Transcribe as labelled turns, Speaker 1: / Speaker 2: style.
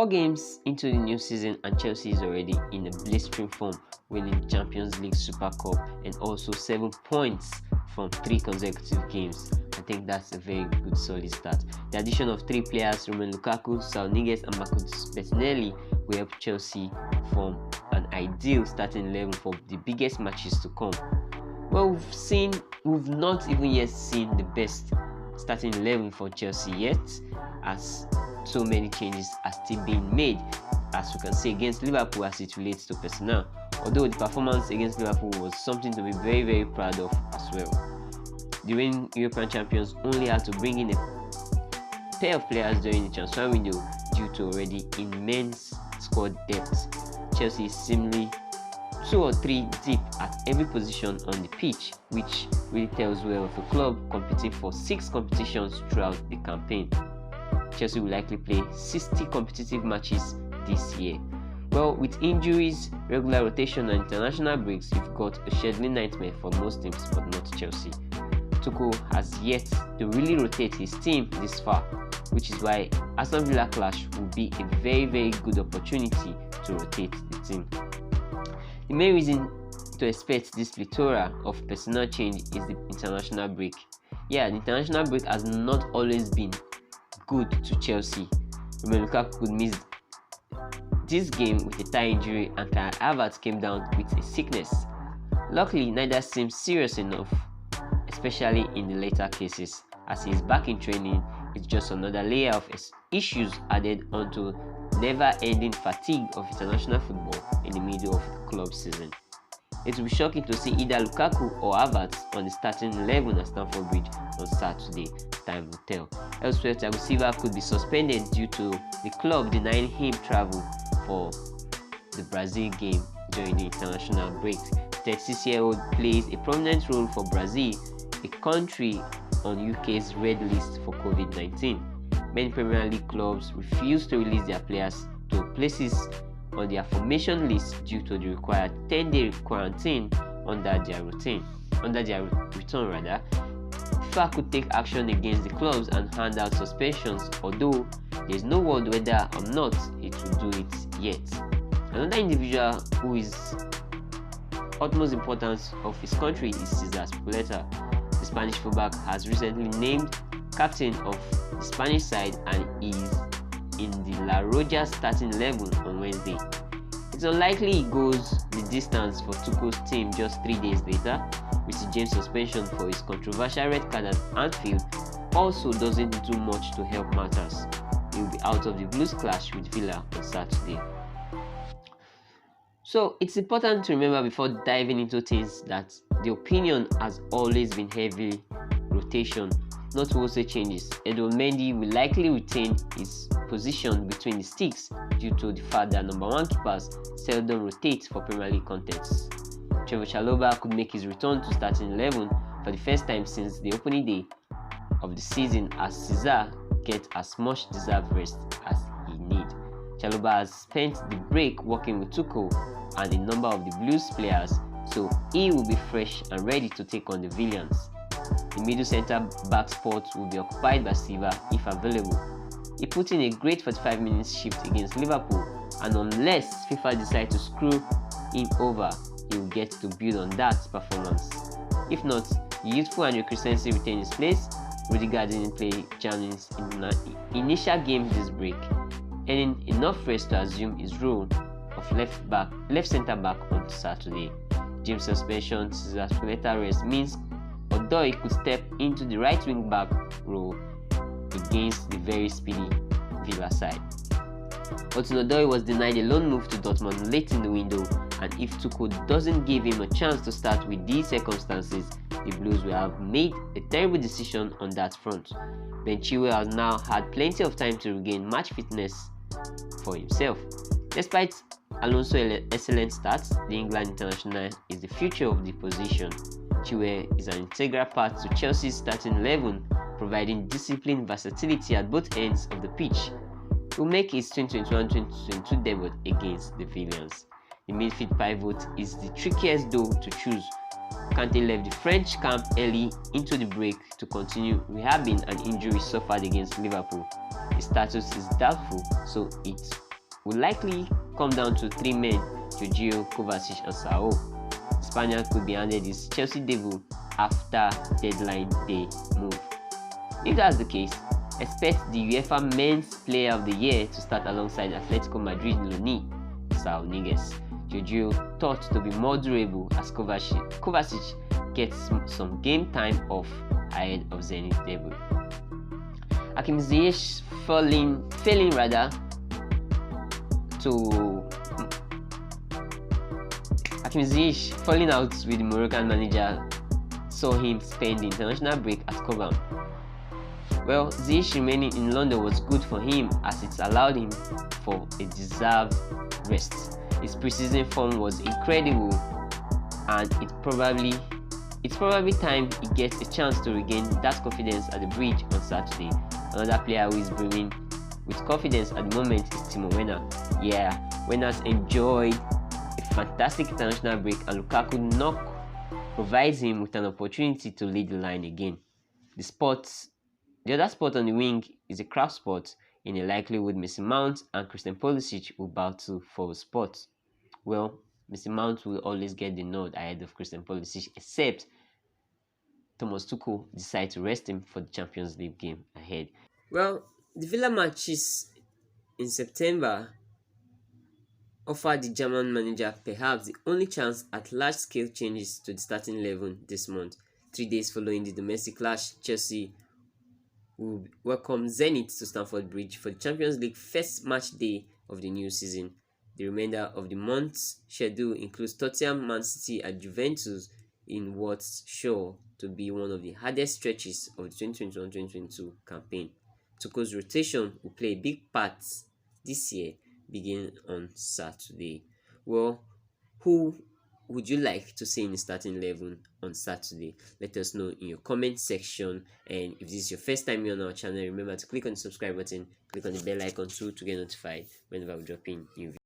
Speaker 1: 4 games into the new season and Chelsea is already in a blistering form, winning Champions League, Super Cup and also 7 points from 3 consecutive games. I think that's a very good solid start. The addition of 3 players, Lukaku, Saul and Marcus Bettinelli, will help Chelsea form an ideal starting 11 for the biggest matches to come. Well, we've not even yet seen the best starting 11 for Chelsea yet, as so many changes are still being made, as you can see against Liverpool as it relates to personnel. Although the performance against Liverpool was something to be very, very proud of as well. The reigning European champions only had to bring in a pair of players during the transfer window due to already immense squad depth. Chelsea is seemingly 2 or 3 deep at every position on the pitch, which really tells well of a club competing for 6 competitions throughout the campaign. Chelsea will likely play 60 competitive matches this year. Well, with injuries, regular rotation and international breaks, you've got a scheduling nightmare for most teams, but not Chelsea. Tuchel has yet to really rotate his team this far, which is why Aston Villa clash will be a very, very good opportunity to rotate the team. The main reason to expect this plethora of personnel change is the international break. Yeah, the international break has not always been good to Chelsea. Lukaku could miss this game with a thigh injury and Kai Havertz came down with a sickness. Luckily, neither seems serious enough, especially in the later cases. As he is back in training, it's just another layer of issues added onto never-ending fatigue of international football in the middle of the club season. It will be shocking to see either Lukaku or Havertz on the starting 11 at Stamford Bridge on Saturday. Time will tell. Elsewhere, Thiago Silva could be suspended due to the club denying him travel for the Brazil game during the international break. The 36-year-old plays a prominent role for Brazil, a country on UK's red list for COVID-19. Many Premier League clubs refuse to release their players to places on their formation list due to the required 10-day quarantine under their return. FIFA could take action against the clubs and hand out suspensions, although there is no word whether or not it will do it yet. Another individual who is utmost importance of his country is Cesar Spoleta. The Spanish fullback has recently named captain of the Spanish side and is in the La Roja starting 11 on Wednesday. It's unlikely he goes the distance for Tuchel's team just 3 days later, with the James suspension for his controversial red card at Anfield also doesn't do much to help matters. He will be out of the Blues clash with Villa on Saturday. So it's important to remember before diving into things that the opinion has always been heavy rotation, not wholesale changes. Edouard Mendy will likely retain his position between the sticks due to the fact that number 1 keepers seldom rotate for Premier League contests. Trevoh Chalobah could make his return to starting 11 for the first time since the opening day of the season, as Cesar gets as much deserved rest as he needs. Chalobah has spent the break working with Tuchel and a number of the Blues players, so he will be fresh and ready to take on the villains. The middle centre-back spot will be occupied by Silva if available. He put in a great 45 minutes shift against Liverpool, and unless FIFA decide to screw him over, he will get to build on that performance. If not, the youthful Andre Christensen retained his place. Rudiger didn't play Germany's initial game this break, earning enough rest to assume his role of left centre-back on Saturday. James' suspension to the Spoleta rest means Odoi could step into the right wing-back role against the very speedy Villa side. Odoi was denied a loan move to Dortmund late in the window, and if Tuchel doesn't give him a chance to start with these circumstances, the Blues will have made a terrible decision on that front. Ben Chilwell has now had plenty of time to regain match fitness for himself. Despite Alonso's excellent stats, the England international is the future of the position. Chilwell is an integral part to Chelsea's starting 11, providing discipline versatility at both ends of the pitch. He will make his 2021-2022 debut against the Villains. The midfield pivot is the trickiest though to choose. Kante left the French camp early into the break to continue rehabbing an injury suffered against Liverpool. His status is doubtful, so it's will likely come down to three men: Jorginho, Kovacic, and Saul. Spaniard could be handed his Chelsea debut after deadline day move. If that's the case, expect the UEFA Men's Player of the Year to start alongside Atletico Madrid loanee Saul Niguez. Jorginho thought to be more durable as Kovacic gets some game time off ahead of Zenit's debut. Hakim Ziyech failing out with the Moroccan manager saw him spend the international break at Cobham. Well, Ziyech remaining in London was good for him as it allowed him for a deserved rest. His preseason form was incredible, and it's probably time he gets a chance to regain that confidence at the bridge on Saturday. Another player who is brimming with confidence at the moment is Timo Werner. Yeah, Werner's enjoyed a fantastic international break, and Lukaku knock provides him with an opportunity to lead the line again. The other spot on the wing is a craft spot. In a likelihood, Mason Mount and Christian Pulisic will battle for a spot. Well, Mason Mount will always get the nod ahead of Christian Pulisic, except Thomas Tuchel decide to rest him for the Champions League game ahead. Well, the Villa matches in September offered the German manager perhaps the only chance at large-scale changes to the starting 11 this month. 3 days following the domestic clash, Chelsea will welcome Zenit to Stamford Bridge for the Champions League first match day of the new season. The remainder of the month's schedule includes Tottenham, Man City, and Juventus in what's sure to be one of the hardest stretches of the 2021-2022 campaign. Tuchel's rotation will play a big part this year, beginning on Saturday. Well, who would you like to see in the starting 11 on Saturday? Let us know in your comment section. And if this is your first time here on our channel, remember to click on the subscribe button, click on the bell icon too to get notified whenever we drop in new videos.